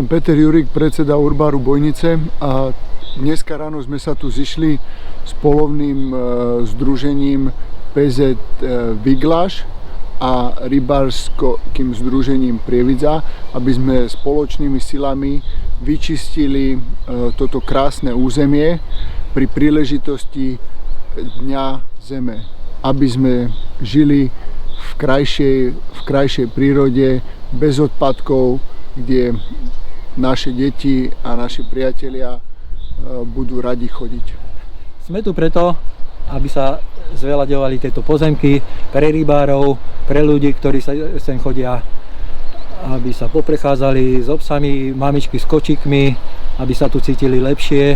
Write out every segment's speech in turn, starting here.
Som Peter Jurík, predseda Urbáru Bojnice a dneska ráno sme sa tu zišli s polovným združením PZ Vigláš a rybárským združením Prievidza, aby sme spoločnými silami vyčistili toto krásne územie pri príležitosti Dňa Zeme, aby sme žili v krajšej prírode, bez odpadkov, kde naše deti a naši priatelia budú radi chodiť. Sme tu preto, aby sa zveľaďovali tieto pozemky pre rybárov, pre ľudí, ktorí sa sem chodia, aby sa poprechádzali s obsami, mamičky s kočikmi, aby sa tu cítili lepšie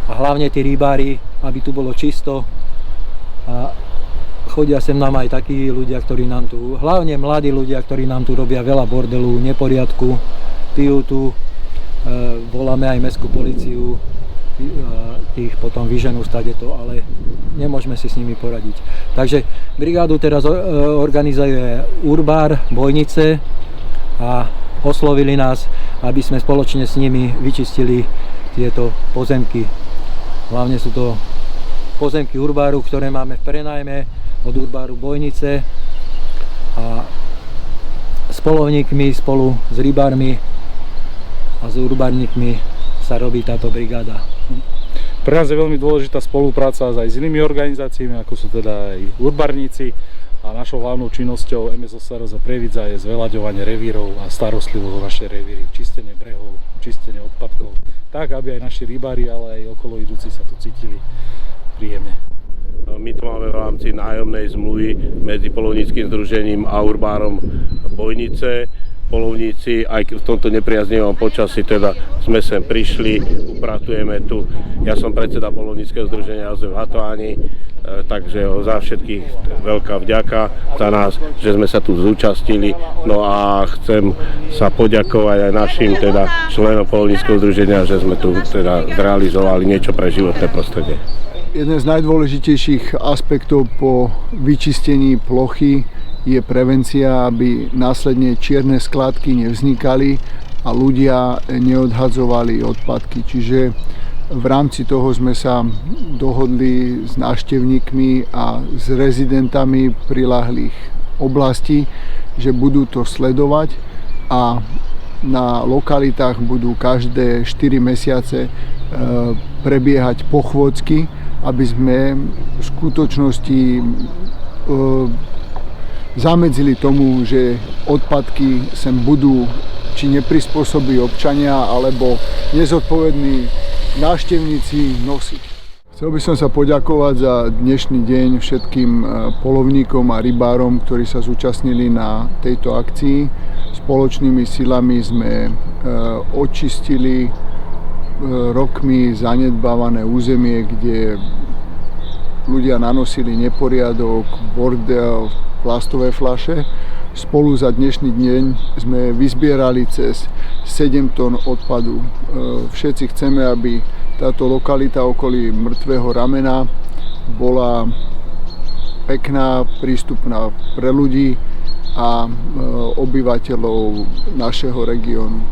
a hlavne tí rybári, aby tu bolo čisto. A chodia sem nám aj takí ľudia, ktorí nám tu, hlavne mladí ľudia, ktorí nám tu robia veľa bordelu, neporiadku, pijú tu, voláme aj mestskú políciu, tých potom vyženú stadeto, ale nemôžeme si s nimi poradiť. Takže brigádu teraz organizuje Urbár Bojnice a oslovili nás, aby sme spoločne s nimi vyčistili tieto pozemky. Hlavne sú to pozemky Urbáru, ktoré máme v prenajme od Urbáru Bojnice a s polovníkmi spolu s rybármi a s urbárnikmi sa robí táto brigáda. Pre nás je veľmi dôležitá spolupráca aj s inými organizáciami, ako sú teda aj urbárníci, a našou hlavnou činnosťou MSOSRZ Prievidza je zveľaďovanie revírov a starostlivosť o naše revíry, čistenie brehov, čistenie odpadkov, tak aby aj naši rybári, ale aj okolo idúci sa tu cítili príjemne. My to máme v rámci nájomnej zmluvy medzi polovníckym združením a Urbárom Bojnice. Polovníci aj v tomto nepriaznivom počasí teda sme sem prišli, upratujeme tu. Ja som predseda polovníckeho združenia Jozef Hatoáni, takže za všetkých veľká vďaka za nás, že sme sa tu zúčastnili. No a chcem sa poďakovať aj našim teda členom polovníckeho združenia, že sme tu teda zrealizovali niečo pre životné prostredie. Jeden z najdôležitejších aspektov po vyčistení plochy je prevencia, aby následne čierne skládky nevznikali a ľudia neodhadzovali odpadky. Čiže v rámci toho sme sa dohodli s návštevníkmi a s rezidentami priľahlých oblastí, že budú to sledovať a na lokalitách budú každé 4 mesiace prebiehať pochôdzky, aby sme v skutočnosti zamedzili tomu, že odpadky sem budú či neprispôsobí občania alebo nezodpovední návštevníci nosiť. Chcel by som sa poďakovať za dnešný deň všetkým polovníkom a rybárom, ktorí sa zúčastnili na tejto akcii. Spoločnými silami sme očistili rokmi zanedbávané územie, kde ľudia nanosili neporiadok, bordel, plastové fľaše. Spolu za dnešný deň sme vyzbierali cez 7 tón odpadu. Všetci chceme, aby táto lokalita okolí Mŕtvého ramena bola pekná, prístupná pre ľudí a obyvateľov našeho regiónu.